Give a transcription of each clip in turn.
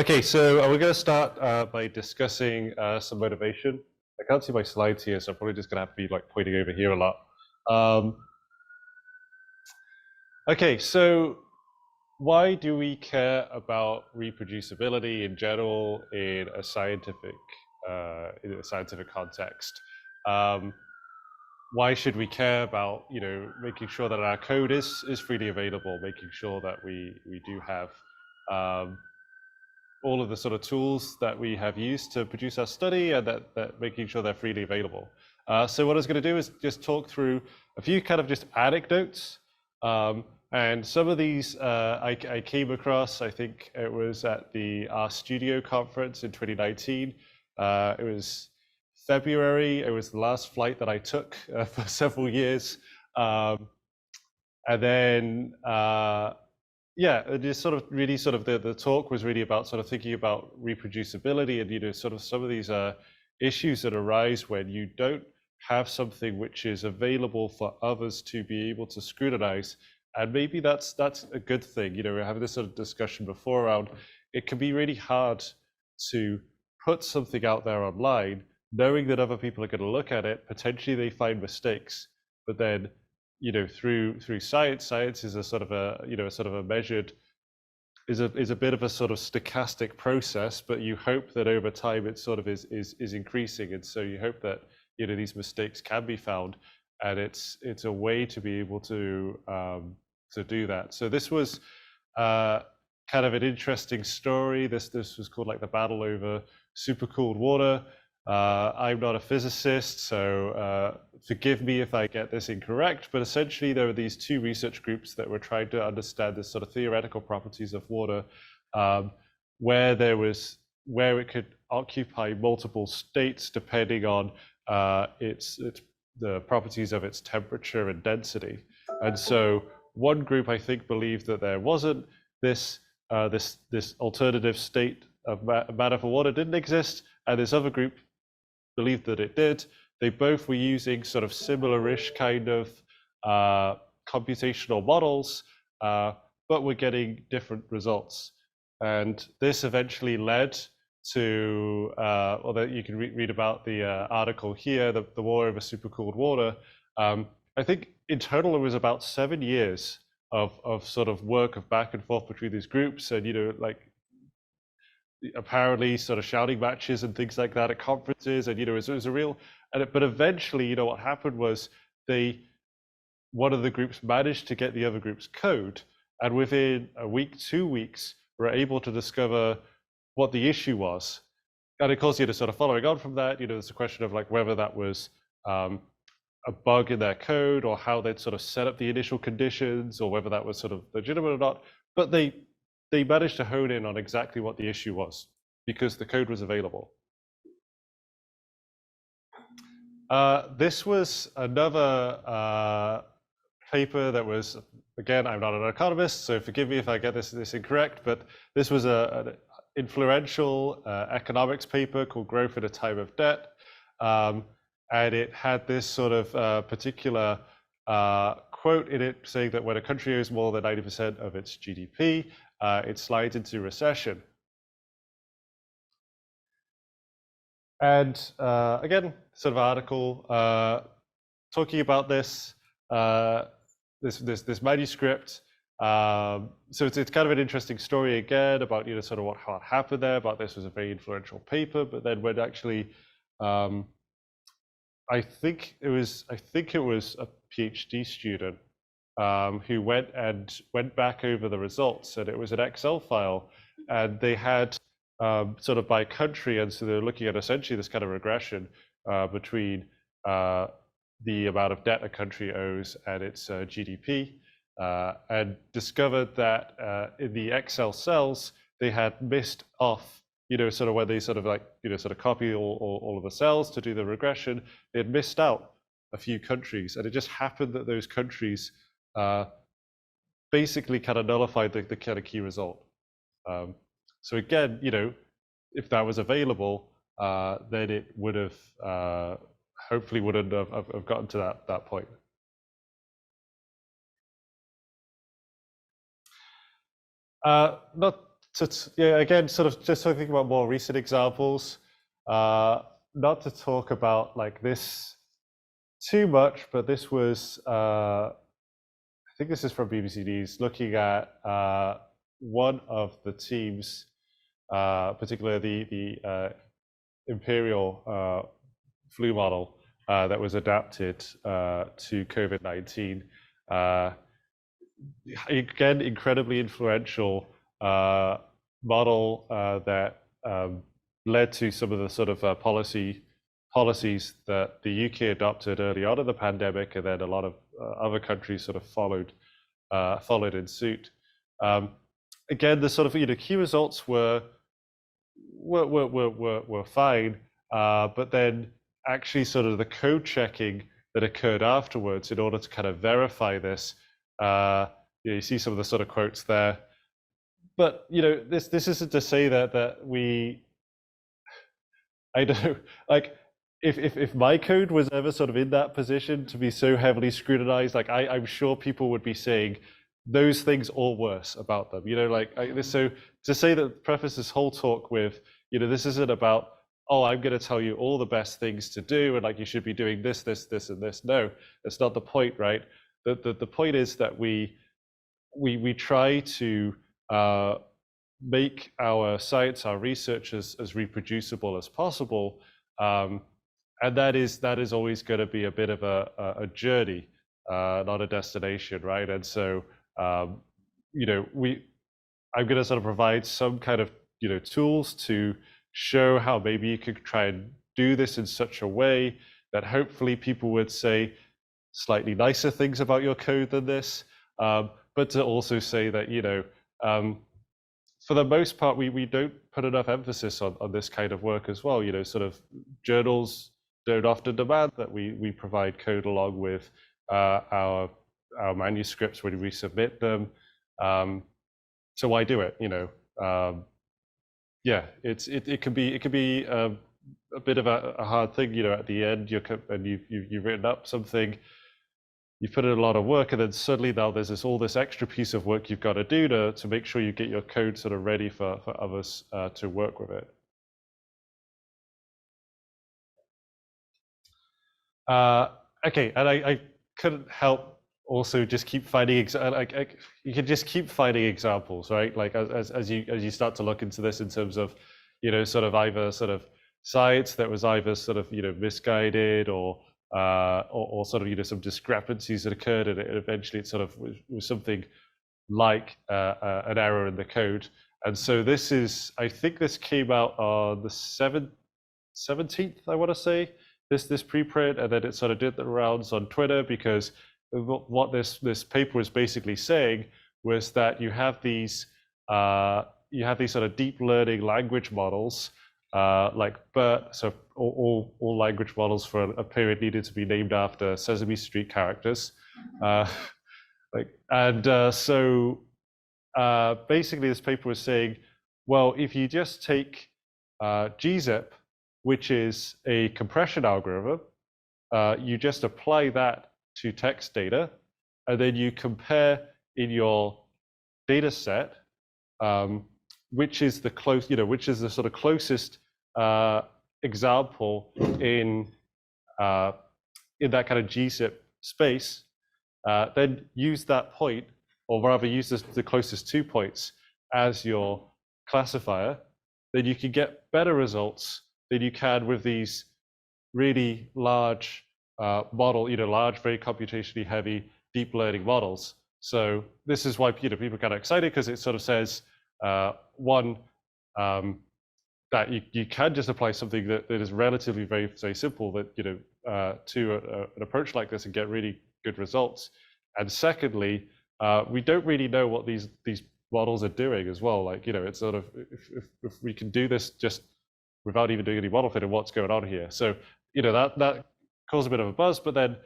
Okay, so we're going to start by discussing some motivation. I can't see my slides here, so I'm probably just going to have to be like pointing over here a lot. Okay, so why do we care about reproducibility in general in a scientific context? Why should we care about making sure that our code is freely available, making sure that we do have all of the sort of tools that we have used to produce our study, and that making sure they're freely available. So what I was going to do is just talk through a few kind of just anecdotes. And some of these I came across, I think it was at the RStudio conference in 2019. It was February. It was the last flight that I took for several years. And then yeah, just sort of really the talk was really about sort of thinking about reproducibility and sort of some of these issues that arise when you don't have something which is available for others to be able to scrutinize. And maybe that's a good thing. We're having this sort of discussion before around it can be really hard to put something out there online knowing that other people are going to look at it, potentially they find mistakes, but then through science is a sort of a measured is a bit of a sort of stochastic process, but you hope that over time it sort of is increasing, and so you hope that these mistakes can be found, and it's a way to be able to do that. So this was kind of an interesting story. This was called like the battle over supercooled water. I'm not a physicist, so forgive me if I get this incorrect, but essentially there were these two research groups that were trying to understand the sort of theoretical properties of water, where it could occupy multiple states depending on the properties of its temperature and density. And so one group, I think, believed that there wasn't this alternative state of matter for water didn't exist, and this other group believed that it did. They both were using sort of similar-ish kind of computational models, but were getting different results. And this eventually led to, although you can read about the article here, the war over supercooled water. I think in total it was about 7 years of sort of work of back and forth between these groups, and like apparently sort of shouting matches and things like that at conferences, and it was a real, but eventually what happened was one of the groups managed to get the other group's code, and within a week, 2 weeks, were able to discover what the issue was. And of course, sort of following on from that, there's a question of like whether that was a bug in their code, or how they'd sort of set up the initial conditions, or whether that was sort of legitimate or not. But they managed to hone in on exactly what the issue was because the code was available. This was another paper that was, again, I'm not an economist, so forgive me if I get this incorrect, but this was an influential economics paper called Growth in a Time of Debt. And it had this sort of particular quote in it saying that when a country owes more than 90% of its GDP, it slides into recession. And again, sort of article talking about this manuscript. So it's kind of an interesting story again about sort of what happened there. About this was a very influential paper, but then when actually I think it was a PhD student who went back over the results, and it was an Excel file, and they had sort of by country, and so they're looking at essentially this kind of regression between the amount of debt a country owes and its GDP, and discovered that in the Excel cells they had missed off, sort of where they sort of like sort of copy all of the cells to do the regression. They had missed out a few countries, and it just happened that those countries basically kind of nullified the kind of key result. So again, if that was available, then it would have hopefully wouldn't have gotten to that point. Not So yeah, again, sort of just thinking about more recent examples, not to talk about like this too much, but this was, I think this is from BBC News, looking at one of the teams, particularly the imperial flu model that was adapted to COVID-19. Again, incredibly influential model that led to some of the sort of policies that the UK adopted early on in the pandemic, and then a lot of other countries sort of followed in suit. Again, the sort of key results were fine, but then actually sort of the code checking that occurred afterwards in order to kind of verify this. You see some of the sort of quotes there, but this isn't to say that we, I don't know, like if my code was ever sort of in that position to be so heavily scrutinized, like I'm sure people would be saying those things or worse about them. So to say that, preface this whole talk with, this isn't about, oh, I'm going to tell you all the best things to do and like you should be doing this, this, this, and this. No, that's not the point, right? The point is that we try to make our science, our research as reproducible as possible, and that is always going to be a bit of a journey, not a destination, right? And so I'm going to sort of provide some kind of tools to show how maybe you could try and do this in such a way that hopefully people would say slightly nicer things about your code than this, but to also say that for the most part we don't put enough emphasis on this kind of work as well. Sort of journals don't often demand that we provide code along with our manuscripts when we submit them. So why do it? Yeah, it can be a bit of a hard thing. At the end, you've written up something, you put in a lot of work, and then suddenly now there's all this extra piece of work you've got to do to make sure you get your code sort of ready for others to work with it. Okay, and I couldn't help also just keep finding you can just keep finding examples, right? Like as you start to look into this in terms of sort of either sort of science that was either sort of misguided or sort of some discrepancies that occurred, and eventually it sort of was something like an error in the code. And so this is, I think this came out on the 17th, I want to say, this preprint, and then it sort of did the rounds on Twitter, because what this paper was basically saying was that you have these sort of deep learning language models, like BERT, so all language models for a period needed to be named after Sesame Street characters. So basically this paper was saying, well, if you just take gzip, which is a compression algorithm, you just apply that to text data, and then you compare in your data set which is the sort of closest example in that kind of gzip space, then use that point, or rather use the closest 2 points as your classifier, then you can get better results than you can with these really large large, very computationally heavy deep learning models. So this is why people are kind of excited, because it sort of says, one, that you can just apply something that is relatively very, very simple, that to an approach like this and get really good results. And secondly, we don't really know what these models are doing as well. Like it's sort of, if we can do this just without even doing any model fit, and what's going on here. So that caused a bit of a buzz. But then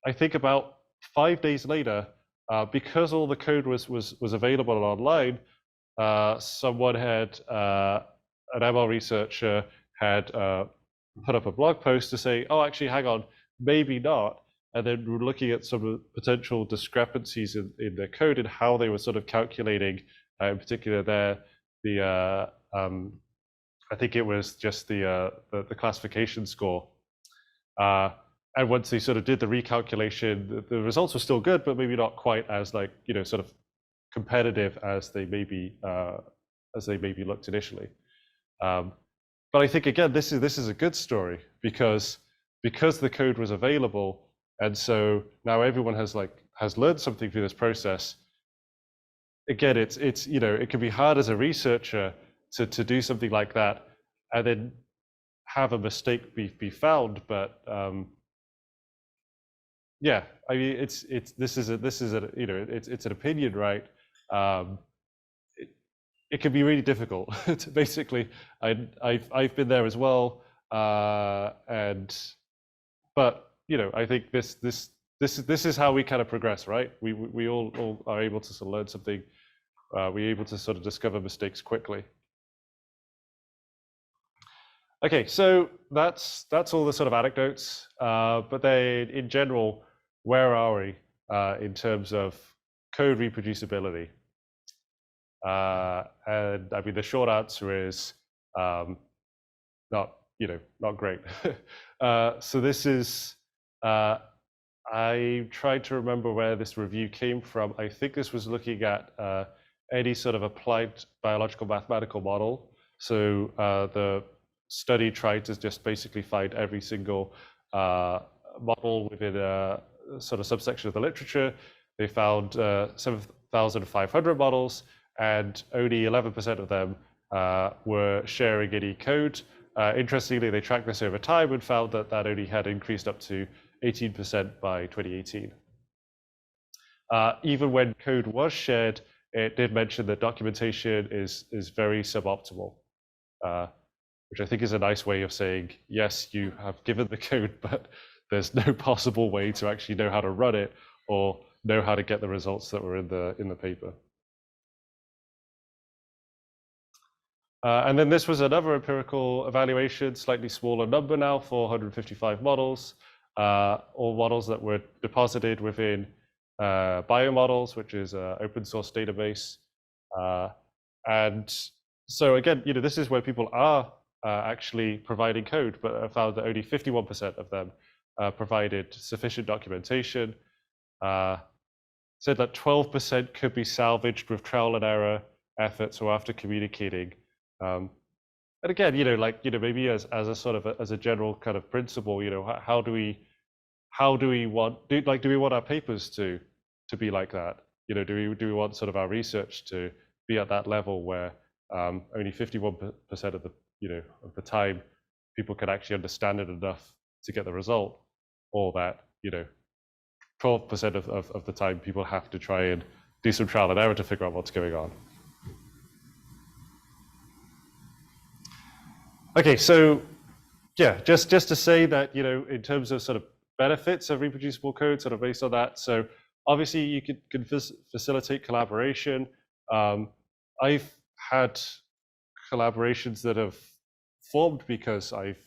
I think about 5 days later, because all the code was available online, someone had an ML researcher had put up a blog post to say, oh, actually, hang on, maybe not. And then we're looking at some potential discrepancies in their code and how they were sort of calculating, in particular, I think it was just the classification score. And once they sort of did the recalculation, the results were still good, but maybe not quite as like, sort of competitive as they maybe looked initially. But I think again, this is a good story because the code was available, and so now everyone has learned something through this process. Again, it's it can be hard as a researcher to do something like that and then have a mistake be found, but yeah, I mean this is it's an opinion, right? It can be really difficult. Basically, I've been there as well, but I think this is how we kind of progress, right? We all are able to sort of learn something. We're able to sort of discover mistakes quickly. Okay, so that's all the sort of anecdotes, but then in general, where are we in terms of code reproducibility? And I mean, the short answer is not great. So this is, I tried to remember where this review came from. I think this was looking at any sort of applied biological mathematical model. So the study tried to just basically find every single model within a sort of subsection of the literature. They found 7,500 models, and only 11% of them were sharing any code. Interestingly, they tracked this over time and found that only had increased up to 18% by 2018. Even when code was shared, it did mention that documentation is very suboptimal, which I think is a nice way of saying, yes, you have given the code, but there's no possible way to actually know how to run it or know how to get the results that were in the paper. And then this was another empirical evaluation, slightly smaller number now, 455 models, all models that were deposited within biomodels, which is an open source database. And so again, this is where people are actually providing code, but I found that only 51% of them provided sufficient documentation. Said that 12% could be salvaged with trial and error efforts or after communicating. And again, maybe as a sort of as a general kind of principle, how do we want our papers to be like that? Do we want sort of our research to be at that level where only 51% of the time people can actually understand it enough to get the result, or that 12% of the time people have to try and do some trial and error to figure out what's going on? Okay, so yeah, just to say that in terms of sort of benefits of reproducible code, sort of based on that. So obviously you can facilitate collaboration. I've had collaborations that have formed because I've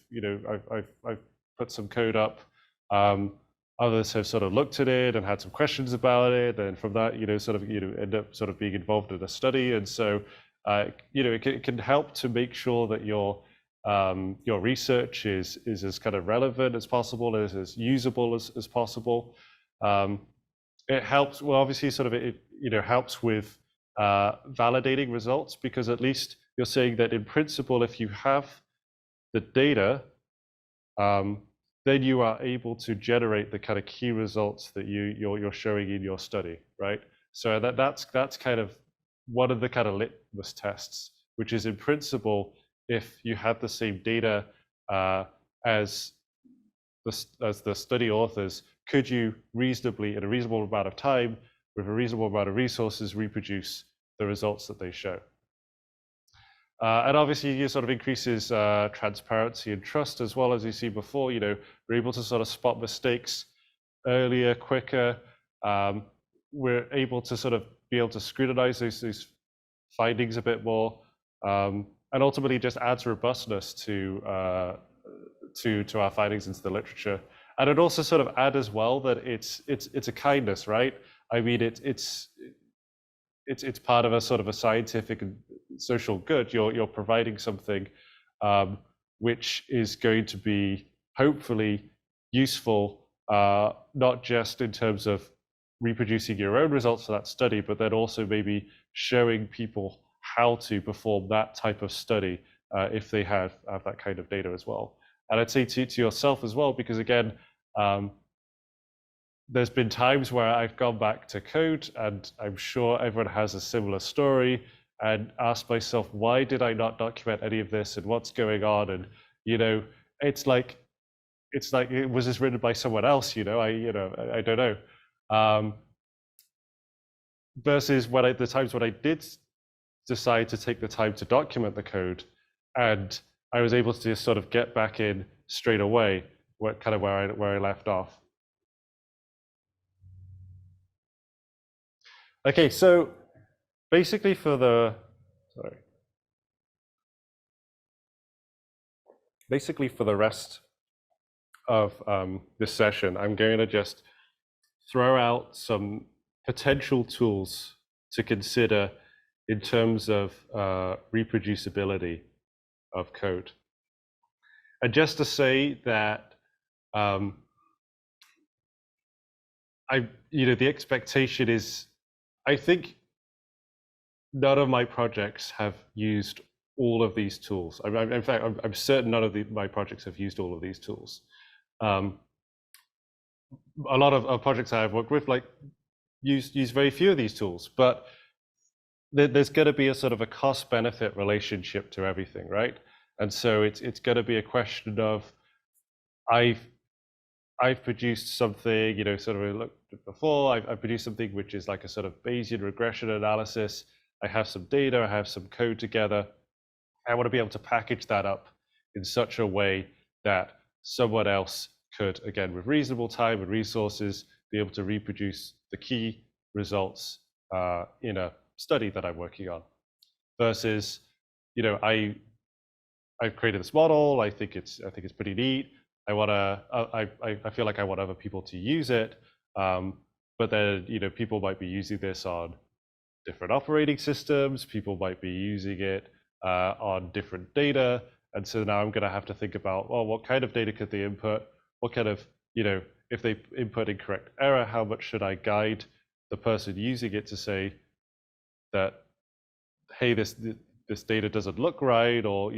put some code up. Others have sort of looked at it and had some questions about it, and from that end up sort of being involved in a study. And so it can help to make sure that your research is as kind of relevant as possible, as usable as possible. It helps, well, obviously it helps with validating results, because at least you're saying that in principle, if you have the data, then you are able to generate the kind of key results that you're showing in your study, right? So that's kind of one of the kind of litmus tests, which is in principle, if you have the same data as the study authors, could you reasonably, in a reasonable amount of time, with a reasonable amount of resources, reproduce the results that they show? And obviously, it sort of increases transparency and trust as well. As you see before, we're able to sort of spot mistakes earlier, quicker. We're able to sort of be able to scrutinize these findings a bit more, and ultimately just adds robustness to our findings into the literature. And it also sort of add as well that it's a kindness, right? I mean, it's part of a sort of a scientific social good. You're providing something which is going to be hopefully useful, not just in terms of reproducing your own results for that study, but then also maybe showing people how to perform that type of study if they have that kind of data as well. And I'd say to yourself as well, because again, there's been times where I've gone back to code, and I'm sure everyone has a similar story, and asked myself, why did I not document any of this, and what's going on? And it's like it was this written by someone else. I don't know. Versus the times when I did decide to take the time to document the code, and I was able to just sort of get back in straight away, where I left off. Okay, so basically for the rest of this session, I'm going to just throw out some potential tools to consider in terms of reproducibility of code. And just to say that the expectation is, I think none of my projects have used all of these tools. In fact, I'm certain none of my projects have used all of these tools. A lot of projects I've worked with use very few of these tools, but there's going to be a sort of a cost-benefit relationship to everything, right? And so it's going to be a question of I've produced something, sort of looked at before. I've produced something which is like a sort of Bayesian regression analysis. I have some data, I have some code together. I want to be able to package that up in such a way that someone else could, again, with reasonable time and resources, be able to reproduce the key results in a study that I'm working on. Versus, I've created this model. I think it's pretty neat. I feel like I want other people to use it, but then people might be using this on different operating systems. People might be using it on different data, and so now I'm going to have to think about, well, what kind of data could they input? What kind of if they input incorrect error, how much should I guide the person using it to say that, hey, this data doesn't look right, or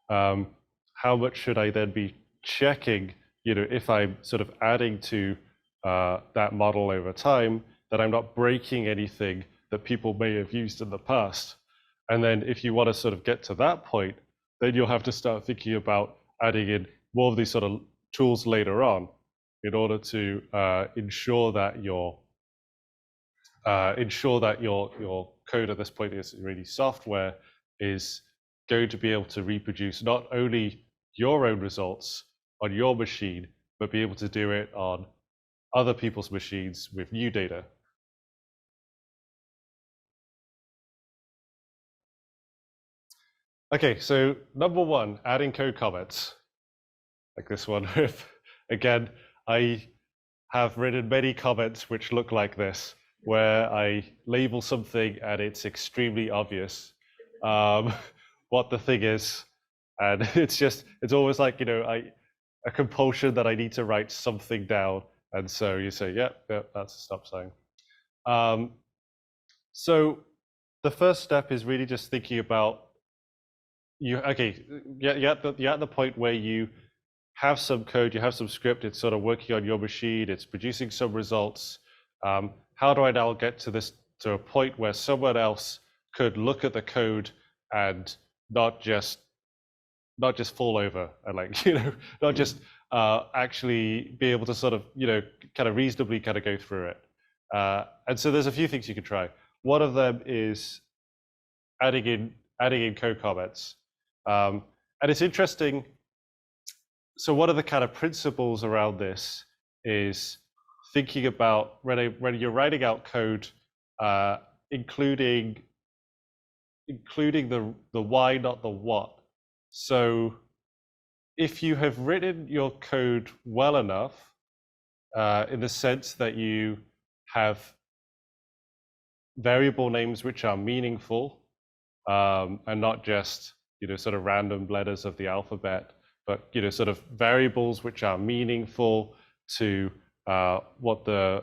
how much should I then be checking, if I'm sort of adding to that model over time, that I'm not breaking anything that people may have used in the past. And then if you want to sort of get to that point, then you'll have to start thinking about adding in more of these sort of tools later on in order to ensure that your code at this point is really software is going to be able to reproduce not only your own results on your machine, but be able to do it on other people's machines with new data. Okay, so number one, adding code comments. Like this one. Again, I have written many comments which look like this, where I label something and it's extremely obvious what the thing is. And it's always like, a compulsion that I need to write something down. And so you say, yeah, that's a stop sign. So the first step is really just thinking about, you're at the point where you have some code, you have some script, it's sort of working on your machine, it's producing some results. How do I now get to a point where someone else could look at the code and not just fall over and not just actually be able to sort of kind of reasonably kind of go through it. And so there's a few things you can try. One of them is adding in code comments, and it's interesting. So one of the kind of principles around this is thinking about when you're writing out code, including the why, not the what. So if you have written your code well enough, in the sense that you have variable names which are meaningful, and not just, sort of random letters of the alphabet, but, sort of variables which are meaningful to what the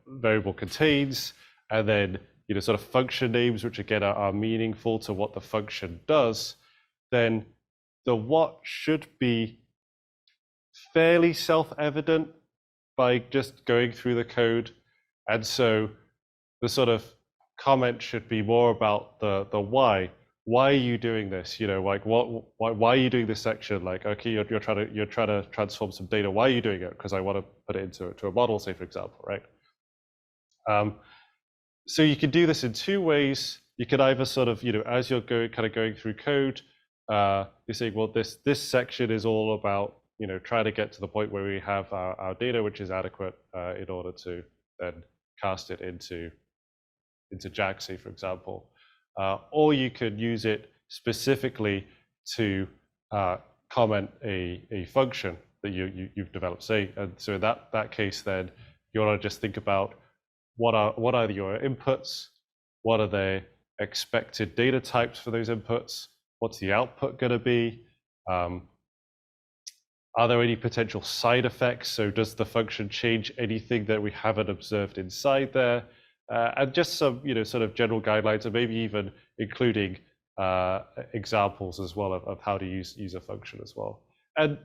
variable contains, and then, sort of function names which again are meaningful to what the function does, then the what should be fairly self-evident by just going through the code. And so the sort of comment should be more about the why. Why are you doing this? Like why are you doing this section? Like, okay, you're trying to transform some data. Why are you doing it? Because I want to put it into a model, say, for example, right? So you can do this in two ways. You could either sort of, as you're going through code, you're saying, well, this section is all about, trying to get to the point where we have our data, which is adequate in order to then cast it into Jack, say, for example. Or you could use it specifically to comment a function that you've developed, say. And so in that case, then you want to just think about what are your inputs, what are the expected data types for those inputs, what's the output going to be, are there any potential side effects? So does the function change anything that we haven't observed inside there? And just some, sort of general guidelines, and maybe even including examples as well of how to use a function as well. And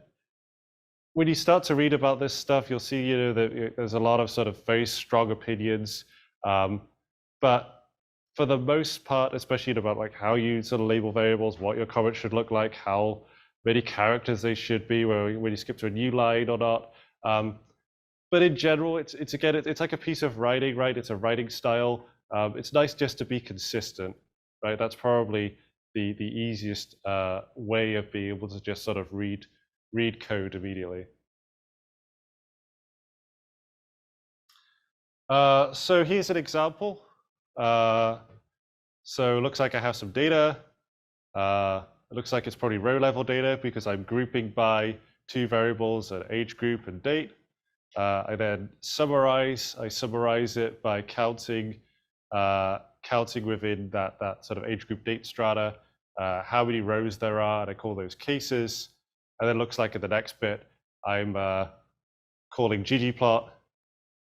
when you start to read about this stuff, you'll see, that there's a lot of sort of very strong opinions. But for the most part, especially about like how you sort of label variables, what your comment should look like, how many characters they should be, when you skip to a new line or not. But in general, it's like a piece of writing, right? It's a writing style. It's nice just to be consistent, right? That's probably the easiest way of being able to just sort of read code immediately. So here's an example. So it looks like I have some data. It looks like it's probably row level data because I'm grouping by two variables, an age group and date. I then summarize it by counting within that sort of age group date strata, how many rows there are, and I call those cases. And then it looks like in the next bit, I'm calling ggplot,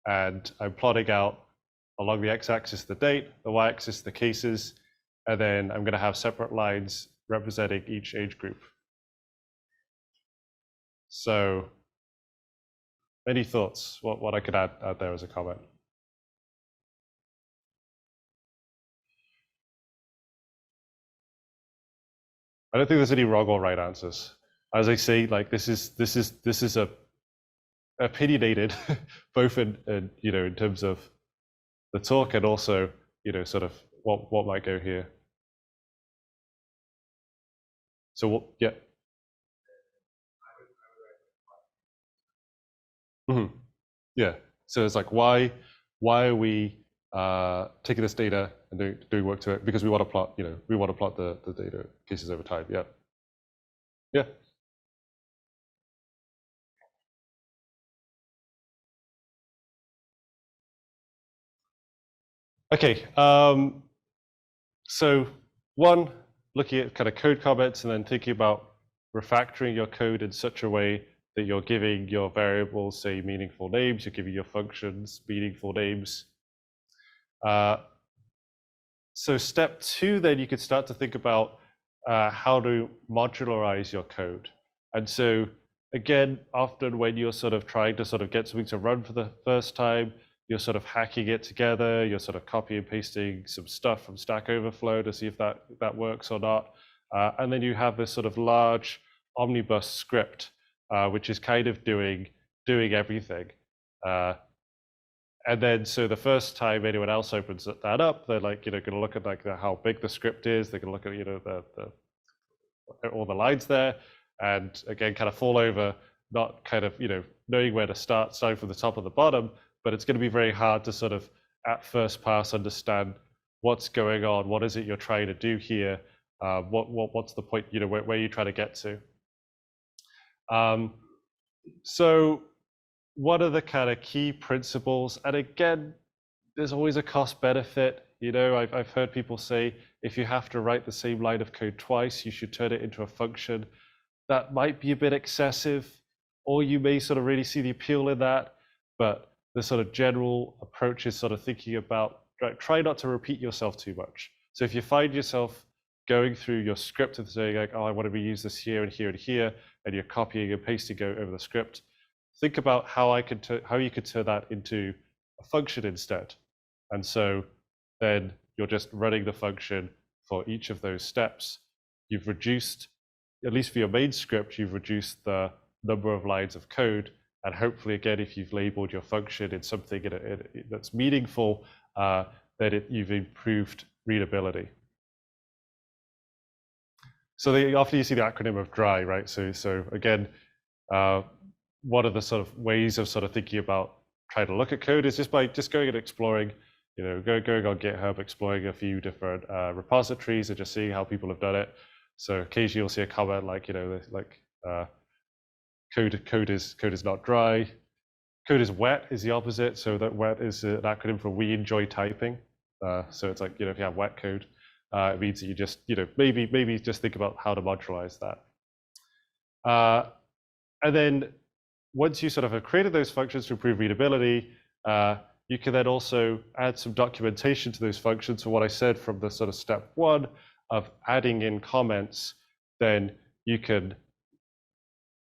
and I'm plotting out along the x-axis the date, the y-axis the cases, and then I'm going to have separate lines representing each age group. So any thoughts? What I could add there as a comment? I don't think there's any wrong or right answers. As I say, like this is a opinionated, both in in terms of the talk and also sort of what might go here. So yeah. Mm-hmm. Yeah. So it's like why are we taking this data and doing work to it? Because we want to plot the data cases over time. Yeah. Yeah. Okay. So one, looking at kind of code comments and then thinking about refactoring your code in such a way that you're giving your variables, say, meaningful names, you're giving your functions meaningful names. So step two, then you could start to think about how to modularize your code. And so again, often when you're sort of trying to sort of get something to run for the first time, you're sort of hacking it together, you're sort of copy and pasting some stuff from Stack Overflow to see if that works or not. And then you have this sort of large omnibus script, which is kind of doing everything. And then so the first time anyone else opens that up, they're like, going to look at like how big the script is. They're going to look at, all the lines there, and again, kind of fall over, not kind of, knowing where to starting from the top or the bottom, but it's going to be very hard to sort of at first pass understand what's going on. What is it you're trying to do here? What's the point, where you try to get to? So what are the kind of key principles? And again, there's always a cost benefit. You know, I've heard people say if you have to write the same line of code twice, you should turn it into a function. That might be a bit excessive, or you may sort of really see the appeal in that. But the sort of general approach is sort of thinking about, try not to repeat yourself too much. So if you find yourself going through your script and saying like, oh, I want to reuse this here and here and here, and you're copying and pasting over the script, think about how you could turn that into a function instead. And so then you're just running the function for each of those steps. You've reduced, at least for your main script, you've reduced the number of lines of code. And hopefully, again, if you've labeled your function in something that's meaningful, then you've improved readability. So often you see the acronym of DRY, right? So again, one of the sort of ways of sort of thinking about trying to look at code is just by going and exploring, you know, going on GitHub, exploring a few different repositories and just seeing how people have done it. So occasionally you'll see a comment like, you know, like code is not dry. Code is wet is the opposite. So that wet is an acronym for we enjoy typing. So it's like, you know, if you have wet code, it means that you just, you know, maybe just think about how to modularize that. And then once you sort of have created those functions to improve readability, you can then also add some documentation to those functions. So what I said from the sort of step one of adding in comments, then you can,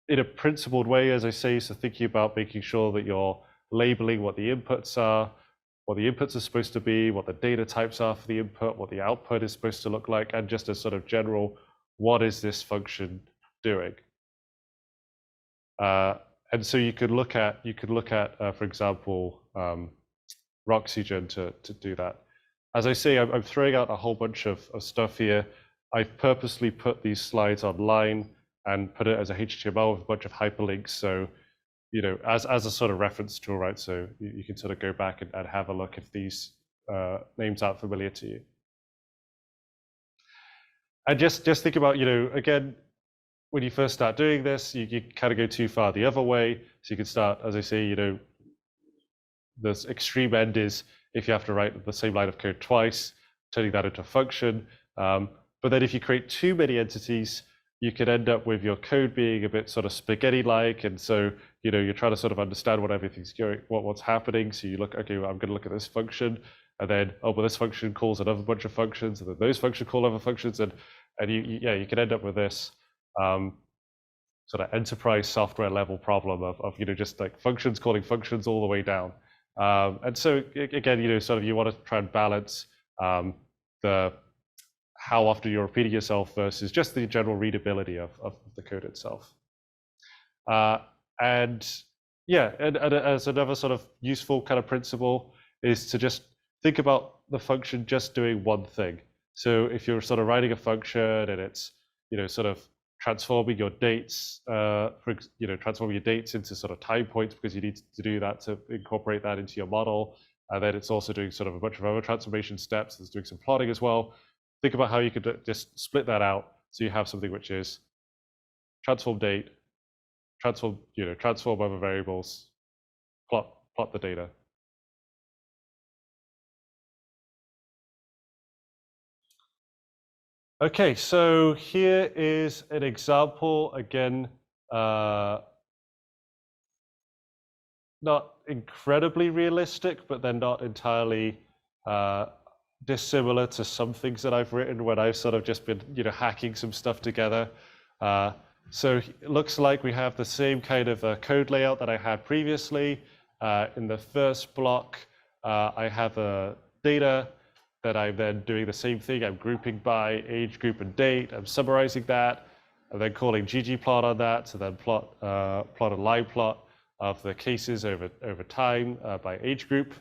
in a principled way, as I say, so thinking about making sure that you're labeling what the inputs are, what the inputs are supposed to be, what the data types are for the input, what the output is supposed to look like, and just a sort of general, what is this function doing? And so you could look at, for example, Roxygen to do that. As I say, I'm throwing out a whole bunch of stuff here. I've purposely put these slides online and put it as a HTML with a bunch of hyperlinks. So, you know, as a sort of reference tool, right? So you can sort of go back and have a look if these names aren't familiar to you. And just think about, you know, again, when you first start doing this, you kind of go too far the other way. So you can start, as I say, you know, the extreme end is if you have to write the same line of code twice, turning that into a function. But then if you create too many entities, you could end up with your code being a bit sort of spaghetti-like. And so, you know, you're trying to sort of understand what everything's going, what's happening. So you look, okay, well, I'm going to look at this function, and then, oh, well, this function calls another bunch of functions, and then those functions call other functions, and you can end up with this sort of enterprise software level problem of you know, just like functions calling functions all the way down. And so again, you know, sort of you want to try and balance the how often you're repeating yourself versus just the general readability of the code itself. And yeah, and as another sort of useful kind of principle is to just think about the function just doing one thing. So if you're sort of writing a function and it's, you know, sort of transforming your dates, transforming your dates into sort of time points because you need to do that to incorporate that into your model. And then it's also doing sort of a bunch of other transformation steps. It's doing some plotting as well. Think about how you could just split that out so you have something which is transform date, transform other variables, plot the data. Okay, so here is an example, again, not incredibly realistic, but then not entirely dissimilar to some things that I've written when I've sort of just been, you know, hacking some stuff together. So it looks like we have the same kind of code layout that I had previously. In the first block, I have a data that I'm then doing the same thing. I'm grouping by age group and date. I'm summarizing that. I'm then calling ggplot on that to then plot a line plot of the cases over time by age group.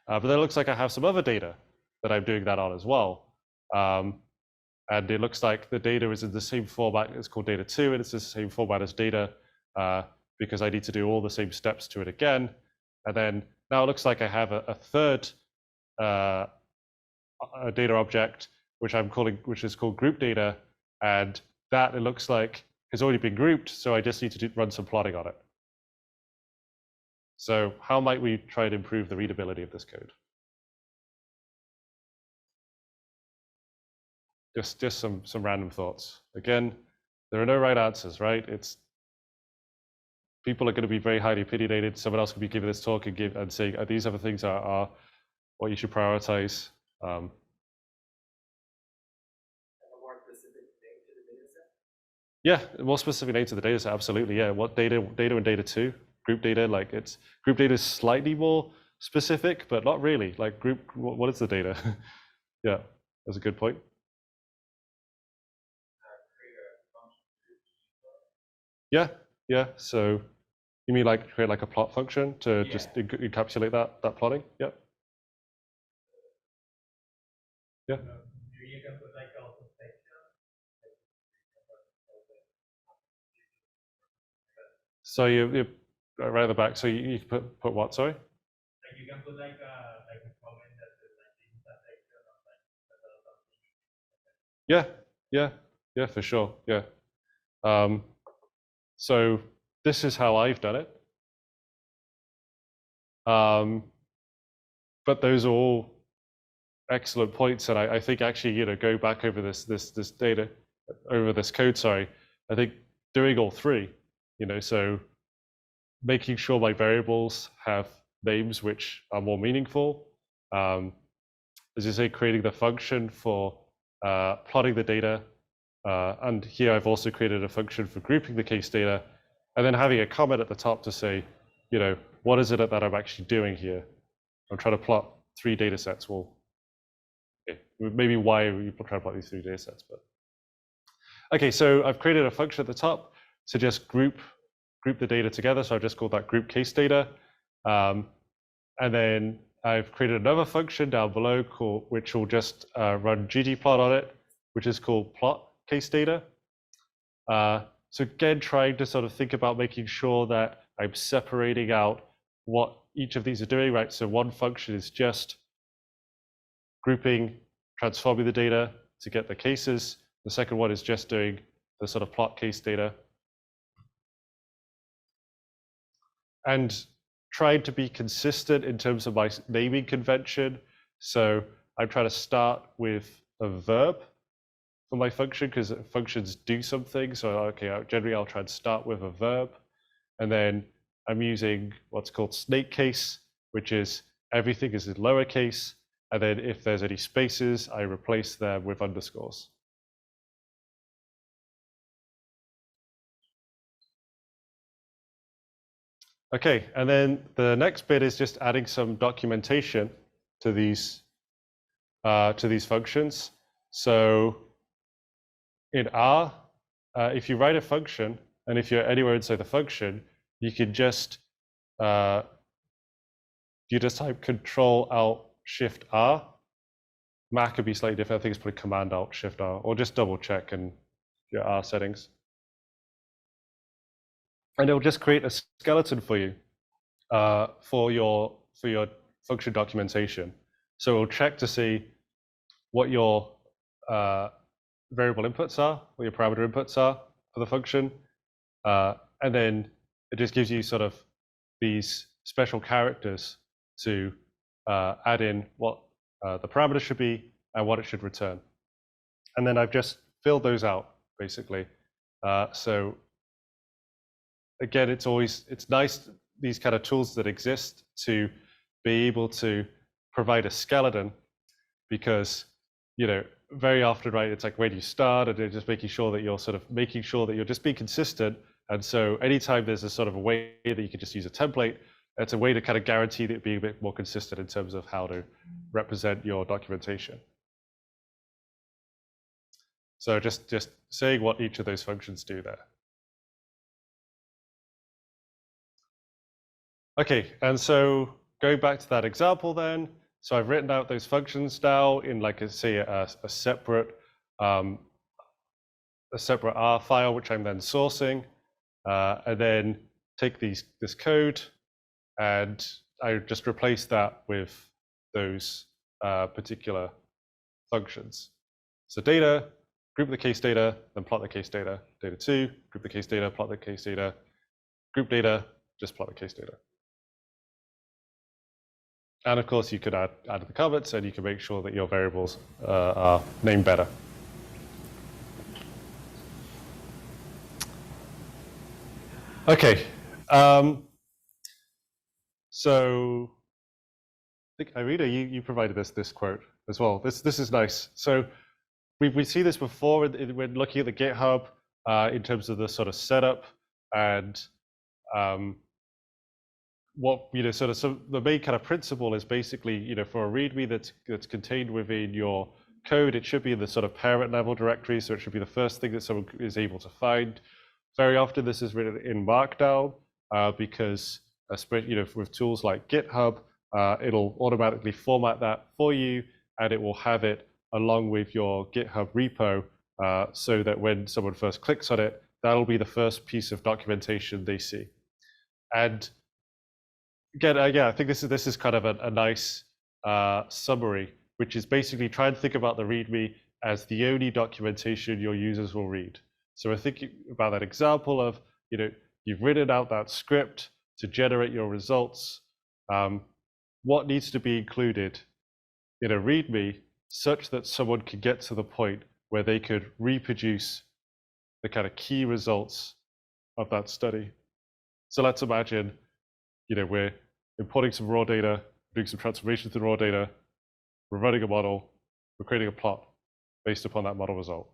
But then it looks like I have some other data that I'm doing that on as well. And it looks like the data is in the same format. It's called data 2, and it's the same format as data because I need to do all the same steps to it again. And then now it looks like I have a third a data object, which is called group data, and that it looks like has already been grouped, so I just need to run some plotting on it. So how might we try and improve the readability of this code? just some random thoughts. Again, there are no right answers, right? People are going to be very highly opinionated. Someone else could be giving this talk and saying these other things are what you should prioritize. Yeah, more specific name to the data set, absolutely. Yeah, what data and data two, group data, like group data is slightly more specific, but not really. Like what is the data? Yeah, that's a good point. Yeah. So you mean like create like a plot function to just encapsulate that plotting? Yep. Yeah. So you right at the back. So you put what? Sorry. Like you can put like a comment that says like intersection of like. Yeah, for sure. Yeah. So this is how I've done it. But those are all excellent points, and I think actually, go back over this data, over this code. Sorry, I think doing all three, so making sure my variables have names which are more meaningful. As you say, creating the function for plotting the data, and here I've also created a function for grouping the case data, and then having a comment at the top to say, what is it that I'm actually doing here? I'm trying to plot 3 data sets. Well, okay, maybe why are you trying to plot these 3 data sets? But okay, so I've created a function at the top to just group the data together. So I've just called that group case data, and then I've created another function down below which will just run ggplot on it, which is called plot case data. So again, trying to sort of think about making sure that I'm separating out what each of these are doing, right? So one function is just grouping, transforming the data to get the cases. The second one is just doing the sort of plot case data. And trying to be consistent in terms of my naming convention. So I'm trying to start with a verb for my function because functions do something. So okay, generally I'll try and start with a verb, and then I'm using what's called snake case, which is everything is in lowercase, and then if there's any spaces, I replace them with underscores. Okay, and then the next bit is just adding some documentation to these functions. So in R, if you write a function, and if you're anywhere inside the function, you can just type Control-Alt-Shift-R. Mac could be slightly different. I think it's probably Command-Alt-Shift-R, or just double check in your R settings. And it'll just create a skeleton for you for your function documentation. So it'll check to see what your variable inputs are, what your parameter inputs are for the function, and then it just gives you sort of these special characters to add in what the parameter should be and what it should return. And then I've just filled those out basically. So again, it's nice, these kind of tools that exist to be able to provide a skeleton, because very often, right, it's like when you start and just making sure that you're just being consistent. And so anytime there's a sort of a way that you can just use a template, it's a way to kind of guarantee that being a bit more consistent in terms of how to represent your documentation. So just saying what each of those functions do there. Okay, and so going back to that example then, so I've written out those functions now in like a separate R file, which I'm then sourcing, and then take this code, and I just replace that with those particular functions. So data, group the case data, then plot the case data. Data 2, group the case data, plot the case data. Group data, just plot the case data. And of course, you could add the comments, and you can make sure that your variables are named better. Okay. So I think Irina, you provided this quote as well. This is nice. So we see this before when looking at the GitHub in terms of the sort of setup and um, what sort of the main kind of principle is basically for a README that's contained within your code, it should be in the sort of parent level directory, so it should be the first thing that someone is able to find. Very often this is written in Markdown because with tools like GitHub, it'll automatically format that for you, and it will have it along with your GitHub repo so that when someone first clicks on it, that'll be the first piece of documentation they see. And again, yeah, I think this is kind of a nice summary, which is basically try and think about the README as the only documentation your users will read. So I think about that example of, you've written out that script to generate your results. What needs to be included in a README such that someone can get to the point where they could reproduce the kind of key results of that study. So let's imagine, we're importing some raw data, doing some transformations to raw data, we're running a model, we're creating a plot based upon that model result.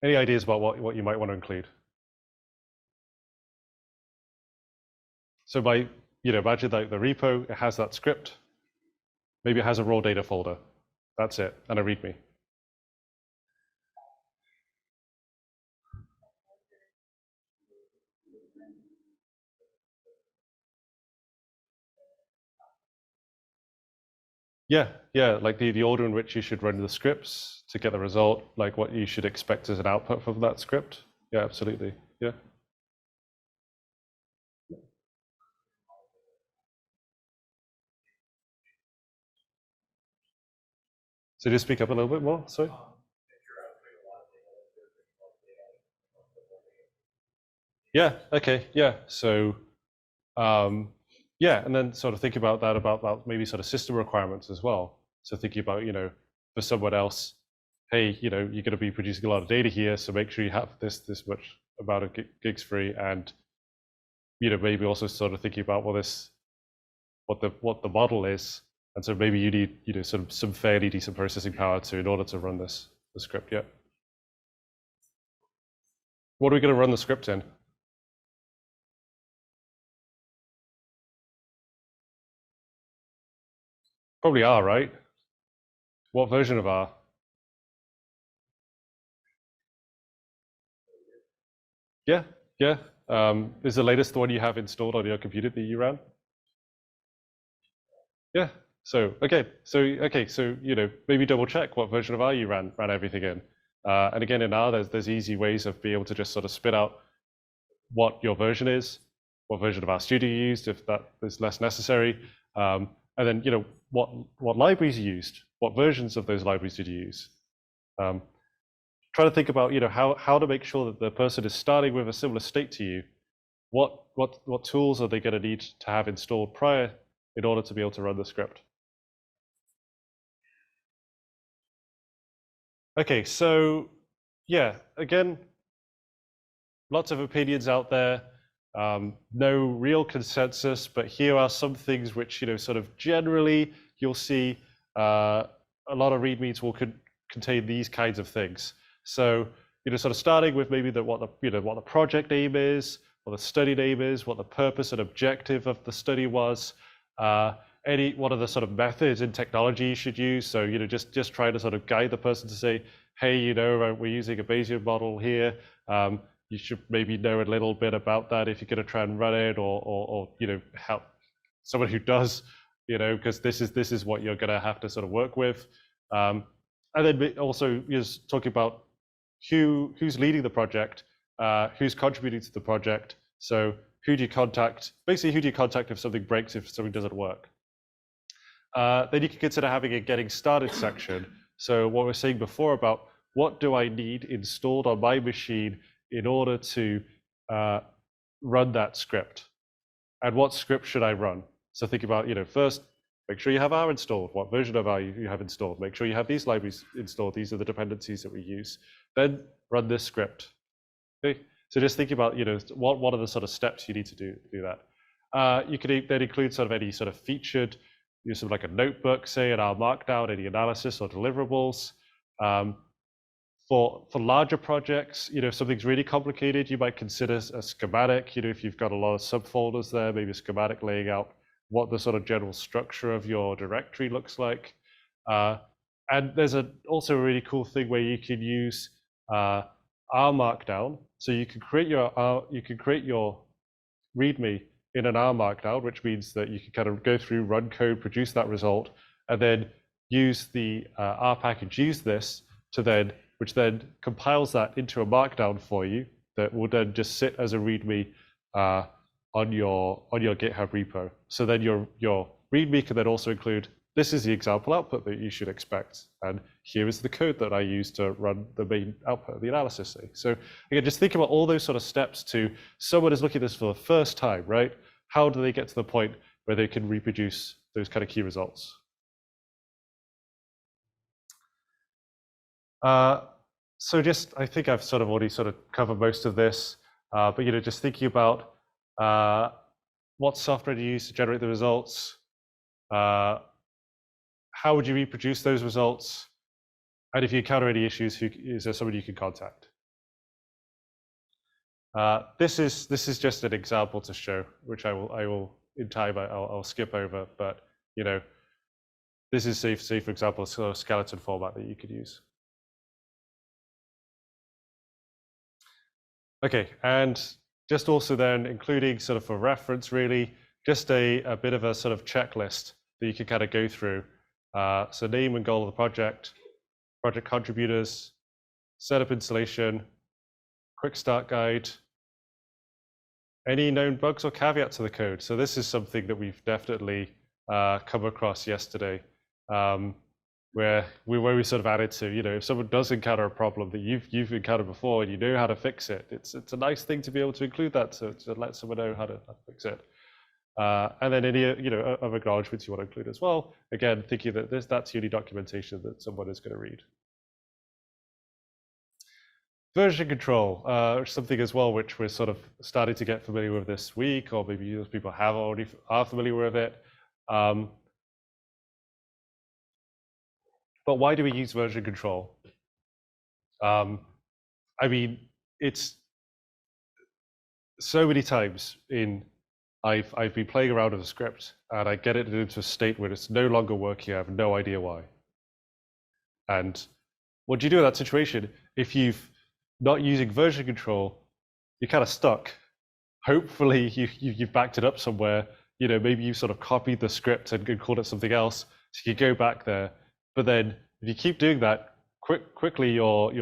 Any ideas about what you might want to include? So imagine that the repo, it has that script, maybe it has a raw data folder, that's it, and a README. Yeah, like the order in which you should run the scripts to get the result, like what you should expect as an output from that script. Yeah, absolutely. Yeah. So just speak up a little bit more, sorry. Yeah, okay, yeah. So yeah, and then sort of think about that about maybe sort of system requirements as well. So thinking about, for someone else, hey, you're going to be producing a lot of data here, so make sure you have this much amount of gigs free, and maybe also sort of thinking about what the model is, and so maybe you need some fairly decent processing power in order to run the script. Yeah. What are we going to run the script in? Probably R, right? What version of R? Yeah, yeah. Is the latest the one you have installed on your computer that you ran? Yeah. So maybe double check what version of R you ran everything in. And again, in R, there's easy ways of being able to just sort of spit out what your version is, what version of RStudio you used, if that is less necessary, and then what libraries you used, what versions of those libraries did you use. Try to think about how to make sure that the person is starting with a similar state to you. What tools are they going to need to have installed prior in order to be able to run the script? Okay, so yeah, again, lots of opinions out there, no real consensus, but here are some things which sort of generally you'll see a lot of READMEs will contain these kinds of things. So sort of starting with maybe what the project name is, what the study name is, what the purpose and objective of the study was, what are the sort of methods and technology you should use. So just try to sort of guide the person to say, hey, we're using a Bayesian model here. You should maybe know a little bit about that if you're going to try and run it, or help someone who does, because this is what you're going to have to sort of work with. And then also just talking about who's leading the project, who's contributing to the project. So who do you contact? Basically, who do you contact if something breaks, if something doesn't work? Then you can consider having a getting started section. So what we were saying before about what do I need installed on my machine in order to run that script, and what script should I run? So think about, first, Make sure you have R installed. What version of R you have installed. Make sure you have these libraries installed. These are the dependencies that we use. Then run this script. Okay. So just think about, what are the sort of steps you need to do that. You could then include sort of any sort of featured, use of like a notebook, say in R Markdown, any analysis or deliverables. For larger projects, if something's really complicated, you might consider a schematic. If you've got a lot of subfolders there, maybe a schematic laying out what the sort of general structure of your directory looks like. And there's also a really cool thing where you can use R Markdown. So you can create your README in an R Markdown, which means that you can kind of go through, run code, produce that result, and then use the R package, use this which then compiles that into a Markdown for you that will then just sit as a README on your GitHub repo. So then your README can then also include, this is the example output that you should expect, and here is the code that I use to run the main output of the analysis. So again, just think about all those sort of steps to someone is looking at this for the first time, right? How do they get to the point where they can reproduce those kind of key results? So I think I've sort of already sort of covered most of this, but just thinking about what software do you use to generate the results, how would you reproduce those results, and if you encounter any issues, is there somebody you can contact? This is just an example to show, which I will in time I'll skip over, but this is say for example a sort of skeleton format that you could use. Okay, and just also then including sort of for reference, really, just a bit of a sort of checklist that you can kind of go through. So name and goal of the project contributors, setup installation, quick start guide, any known bugs or caveats to the code. So this is something that we've definitely come across yesterday, where we sort of added to, if someone does encounter a problem that you've encountered before and you know how to fix it, it's a nice thing to be able to include that to let someone know how to fix it. And then any of acknowledgements you want to include as well. Again, thinking that that's the only documentation that someone is going to read. Version control, something as well which we're sort of starting to get familiar with this week, or maybe those people are familiar with it. But why do we use version control? I mean, it's so many times I've been playing around with a script and I get it into a state where it's no longer working. I have no idea why. And what do you do in that situation? If you've not using version control, you're kind of stuck. Hopefully you've backed it up somewhere. Maybe you sort of copied the script and called it something else, so you go back there. But then if you keep doing that, quickly your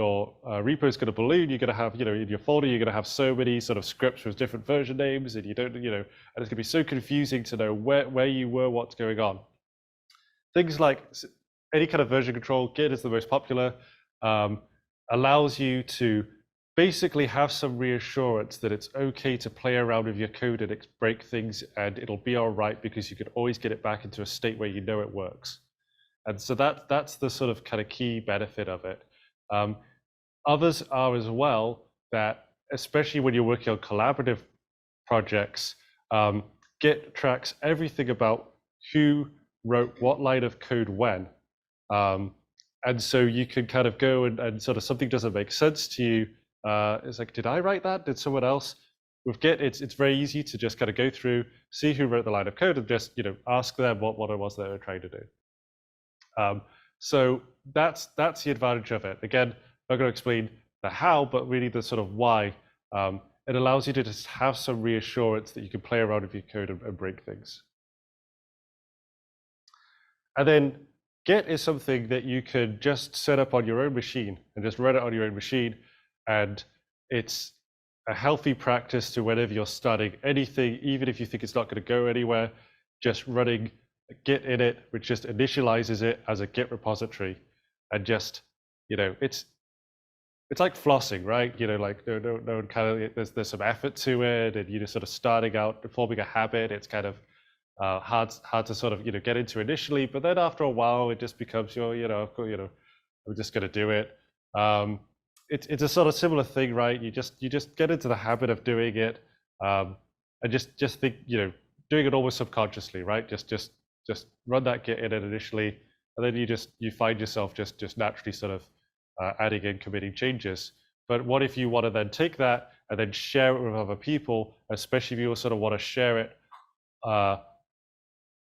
repo is going to balloon. You're going to have, in your folder, you're going to have so many sort of scripts with different version names, and you don't, and it's going to be so confusing to know where you were, what's going on. Things like any kind of version control, Git is the most popular, allows you to basically have some reassurance that it's okay to play around with your code and break things, and it'll be all right because you can always get it back into a state where you know it works. And so that's the sort of kind of key benefit of it. Others are as well that, especially when you're working on collaborative projects, Git tracks everything about who wrote what line of code when. And so you can kind of go and sort of something doesn't make sense to you. It's like, did I write that? Did someone else? With Git, it's very easy to just kind of go through, see who wrote the line of code, and just ask them what it was that they were trying to do. So that's the advantage of it. Again, I'm not going to explain the how, but really the sort of why. It allows you to just have some reassurance that you can play around with your code and break things. And then Git is something that you can just set up on your own machine and just run it on your own machine. And it's a healthy practice to whenever you're starting anything, even if you think it's not going to go anywhere, just running Git in it, which just initializes it as a Git repository, and just it's like flossing, right? Like no one kind of there's some effort to it, and just sort of starting out, forming a habit. It's kind of hard to sort of get into initially, but then after a while it just becomes I'm just going to do it. It's a sort of similar thing, right? You just get into the habit of doing it, and just think, doing it almost subconsciously, right? Just run that Git in it initially, and then you find yourself just naturally sort of adding in, committing changes. But what if you want to then take that and then share it with other people, especially if you sort of want to share it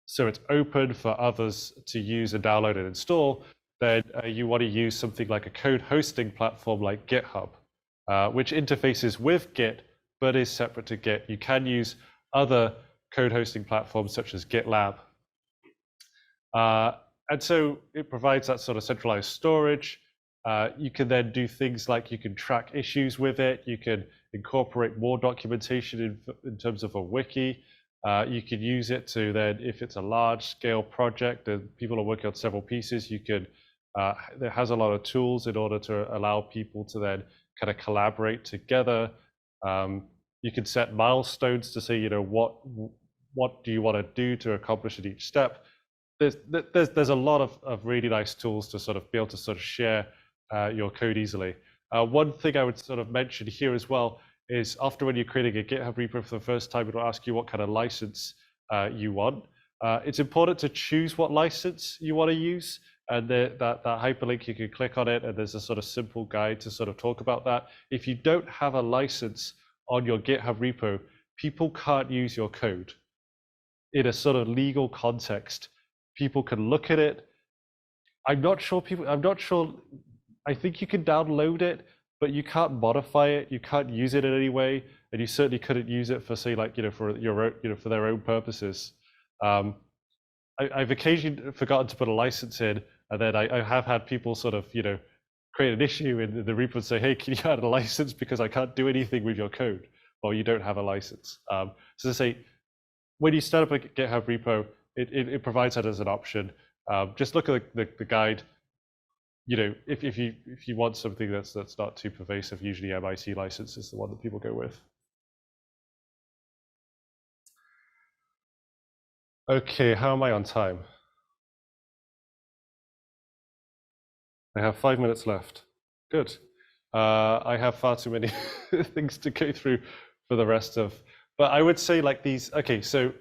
so it's open for others to use and download and install, then you want to use something like a code hosting platform like GitHub, which interfaces with Git, but is separate to Git. You can use other code hosting platforms such as GitLab. And so it provides that sort of centralized storage. You can then do things like you can track issues with it. You can incorporate more documentation in terms of a wiki. You can use it to then, if it's a large scale project and people are working on several pieces, you can, it has a lot of tools in order to allow people to then kind of collaborate together. You can set milestones to say, what do you want to do to accomplish at each step. There's a lot of really nice tools to sort of be able to sort of share your code easily. One thing I would sort of mention here as well is often when you're creating a GitHub repo for the first time, it'll ask you what kind of license you want. It's important to choose what license you want to use, and that hyperlink, you can click on it, and there's a sort of simple guide to sort of talk about that. If you don't have a license on your GitHub repo, people can't use your code. In a sort of legal context, people can look at it. I'm not sure, I think you can download it, but you can't modify it, you can't use it in any way, and you certainly couldn't use it for, say, like, for your own, for their own purposes. I've occasionally forgotten to put a license in, and then I have had people sort of, create an issue in the repo and say, hey, can you add a license because I can't do anything with your code, or you don't have a license. So to say, when you start up a GitHub repo, it provides that as an option. Just look at the guide. If you want something that's not too pervasive, usually MIT license is the one that people go with. Okay, how am I on time? I have 5 minutes left. Good. I have far too many things to go through for the rest of, but I would say like these. Okay, so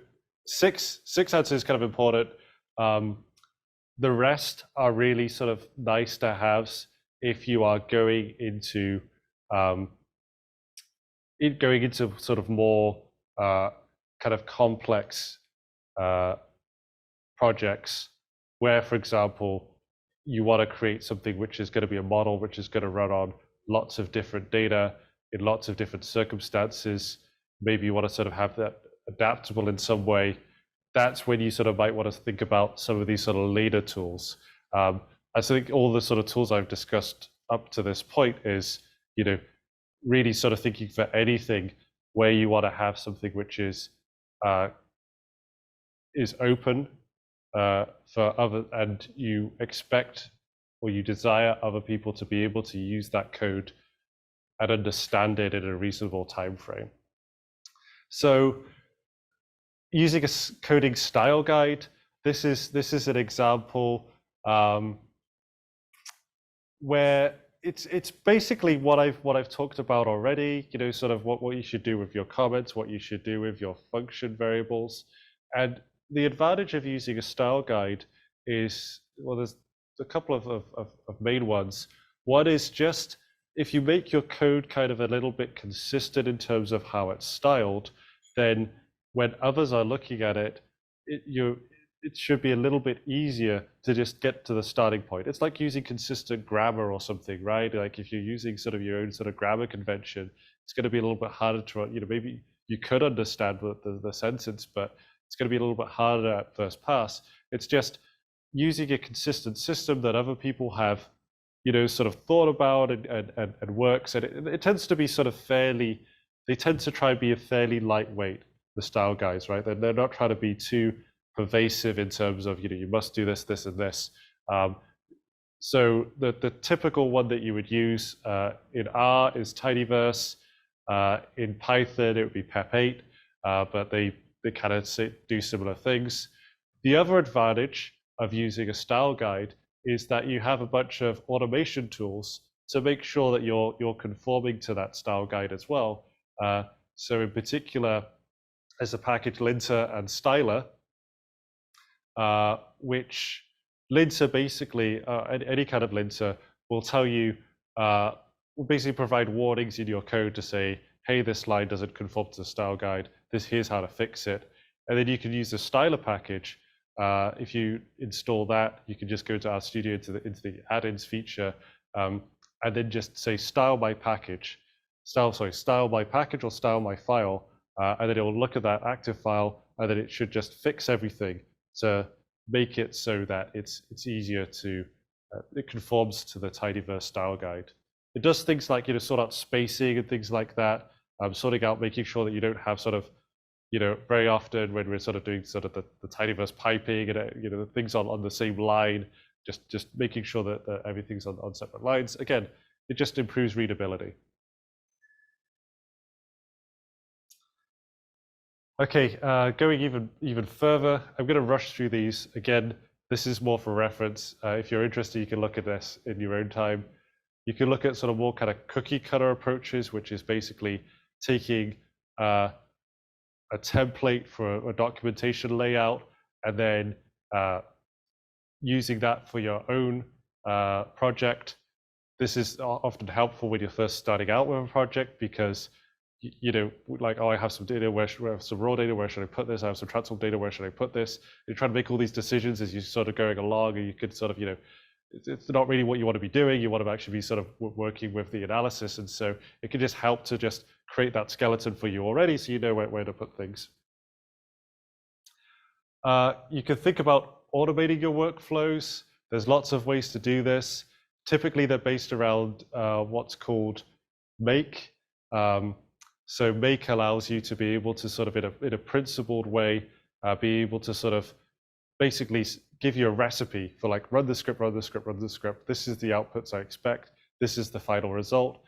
six answers kind of important. The rest are really sort of nice to haves if you are going into sort of more kind of complex projects, where, for example, you want to create something which is going to be a model which is going to run on lots of different data in lots of different circumstances. Maybe you want to sort of have that adaptable in some way. That's when you sort of might want to think about some of these sort of later tools. I think all the sort of tools I've discussed up to this point is, really sort of thinking for anything where you want to have something which is open for other, and you expect or you desire other people to be able to use that code and understand it in a reasonable time frame. So using a coding style guide, this is an example where it's basically what I've talked about already. Sort of what you should do with your comments, what you should do with your function variables. And the advantage of using a style guide is, well, there's a couple of main ones. One is just, if you make your code kind of a little bit consistent in terms of how it's styled, then when others are looking at it, it should be a little bit easier to just get to the starting point. It's like using consistent grammar or something, right? Like if you're using sort of your own sort of grammar convention, it's going to be a little bit harder to, maybe you could understand the sentence, but it's going to be a little bit harder at first pass. It's just using a consistent system that other people have, sort of thought about and works. And it tends to be sort of fairly, they tend to try and be a fairly lightweight, the style guides, right? They're not trying to be too pervasive in terms of, you must do this, this, and this. So the typical one that you would use in R is tidyverse. In Python, it would be pep8, but they they kind of do similar things. The other advantage of using a style guide is that you have a bunch of automation tools to make sure that you're conforming to that style guide as well. So in particular, there's a package linter and styler, which linter basically, any kind of linter will tell you, will basically provide warnings in your code to say, hey, this line doesn't conform to the style guide, here's how to fix it. And then you can use the styler package. If you install that, you can just go to RStudio into the add-ins feature, and then just say style my package, style my package or style my file, and then it will look at that active file, and then it should just fix everything to make it so that it's easier to, it conforms to the tidyverse style guide. It does things like, sort out spacing and things like that, sorting out, making sure that you don't have sort of, very often when we're sort of doing sort of the tidyverse piping and, things on the same line, just making sure that everything's on separate lines. Again, it just improves readability. Okay, going even further, I'm going to rush through these. Again, this is more for reference. If you're interested, you can look at this in your own time. You can look at sort of more kind of cookie cutter approaches, which is basically taking a template for a documentation layout and then using that for your own project. This is often helpful when you're first starting out with a project because like, oh, I have some data, where should I have some raw data, where should I put this? I have some transform data, where should I put this? You're trying to make all these decisions as you're sort of going along, and you could sort of, it's not really what you want to be doing. You want to actually be sort of working with the analysis, and so it can just help to just create that skeleton for you already, so you know where to put things. You can think about automating your workflows. There's lots of ways to do this. Typically, they're based around what's called make. So make allows you to be able to sort of, in a principled way, be able to sort of basically give you a recipe for like, run the script, run the script, run the script. This is the outputs I expect. This is the final result.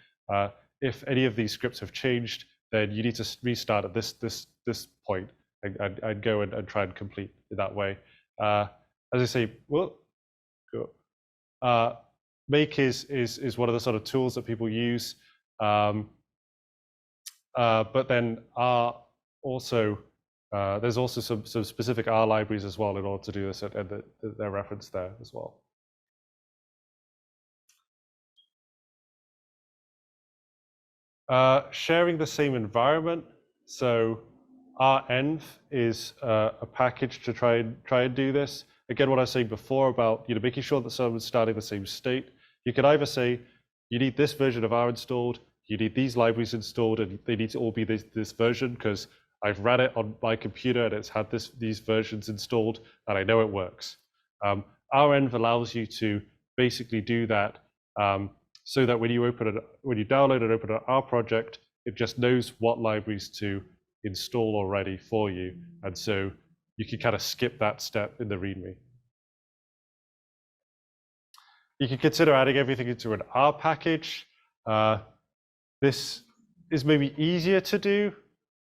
If any of these scripts have changed, then you need to restart at this point and go and try and complete it that way. As I say, well, make is one of the sort of tools that people use. But then there's also some specific R libraries as well in order to do this, and they're referenced there as well. Sharing the same environment. So renv is a package to try and do this. Again, what I was saying before about making sure that someone's starting the same state. You can either say you need this version of R installed, you need these libraries installed, and they need to all be this version because I've ran it on my computer and it's had these versions installed and I know it works. renv allows you to basically do that so that when you download and open an R project, it just knows what libraries to install already for you, and so you can kind of skip that step in the README. You can consider adding everything into an R package. This is maybe easier to do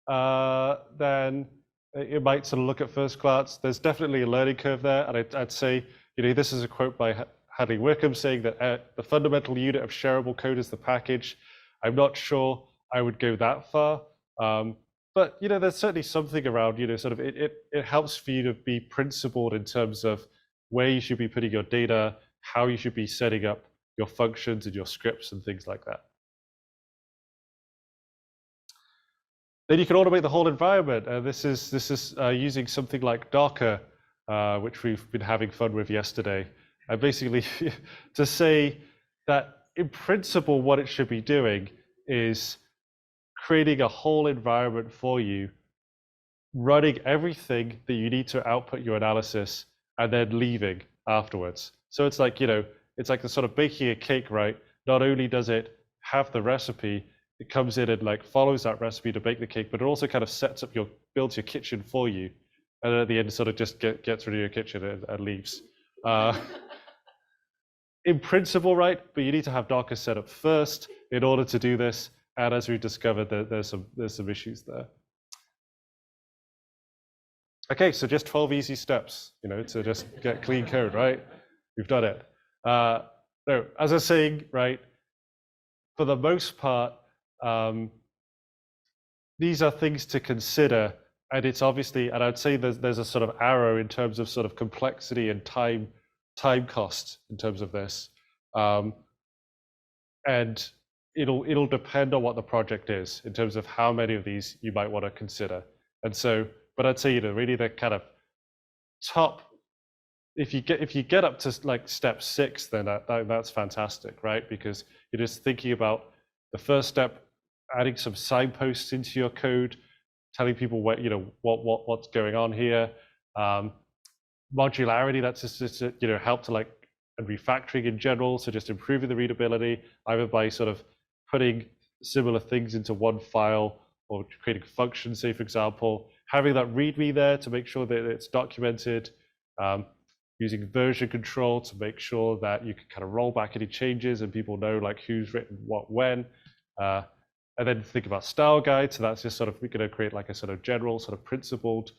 than it might sort of look at first glance. There's definitely a learning curve there, and I'd say, this is a quote by Hadley Wickham saying that the fundamental unit of shareable code is the package. I'm not sure I would go that far, but there's certainly something around, sort of it helps for you to be principled in terms of where you should be putting your data, how you should be setting up your functions and your scripts and things like that. Then you can automate the whole environment. This is using something like Docker, which we've been having fun with yesterday. And basically, to say that in principle, what it should be doing is creating a whole environment for you, running everything that you need to output your analysis, and then leaving afterwards. So it's like, it's like the sort of baking a cake, right? Not only does it have the recipe, it comes in and like follows that recipe to bake the cake, but it also kind of sets up builds your kitchen for you, and then at the end sort of just gets rid of your kitchen and leaves. In principle, right? But you need to have Docker set up first in order to do this. And as we discovered, there's some issues there. Okay, so just 12 easy steps, to just get clean code, right? We've done it. No, as I was saying, right, for the most part, these are things to consider, and it's obviously, and I'd say there's a sort of arrow in terms of sort of complexity and time cost in terms of this, and it'll depend on what the project is in terms of how many of these you might want to consider. And so, but I'd say really the kind of top, if you get up to like step 6, then that's fantastic, right? Because you're just thinking about the first step, adding some signposts into your code, telling people what's going on here. Modularity, that's just help to and refactoring in general, so just improving the readability either by sort of putting similar things into one file or creating functions, say for example, having that README there to make sure that it's documented, using version control to make sure that you can kind of roll back any changes and people know like who's written what when, and then think about style guide. So that's just sort of, we're going to create like a sort of general sort of principled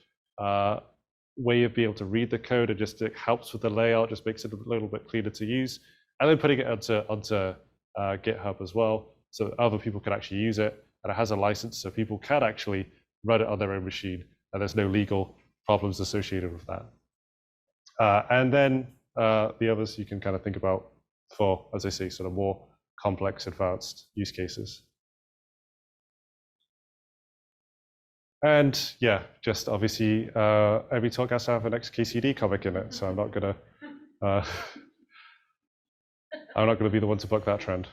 way of being able to read the code, and just it helps with the layout, just makes it a little bit cleaner to use, and then putting it onto GitHub as well, so that other people can actually use it, and it has a license so people can actually run it on their own machine, and there's no legal problems associated with that. And then the others you can kind of think about for, as I say, sort of more complex, advanced use cases. And yeah, just obviously every talk has to have an XKCD comic in it, so I'm not gonna be the one to buck that trend.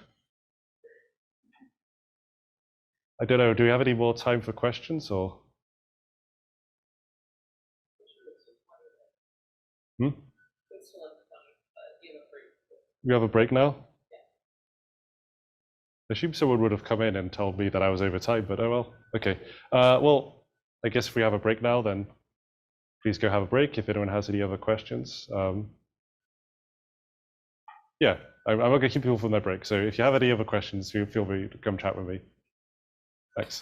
I don't know. Do we have any more time for questions or? You have a break now? I assume someone would have come in and told me that I was over time, but oh well. Okay. Well, I guess if we have a break now, then please go have a break if anyone has any other questions. Yeah, I'm not going to keep people from their break. So if you have any other questions, feel free to come chat with me. Thanks.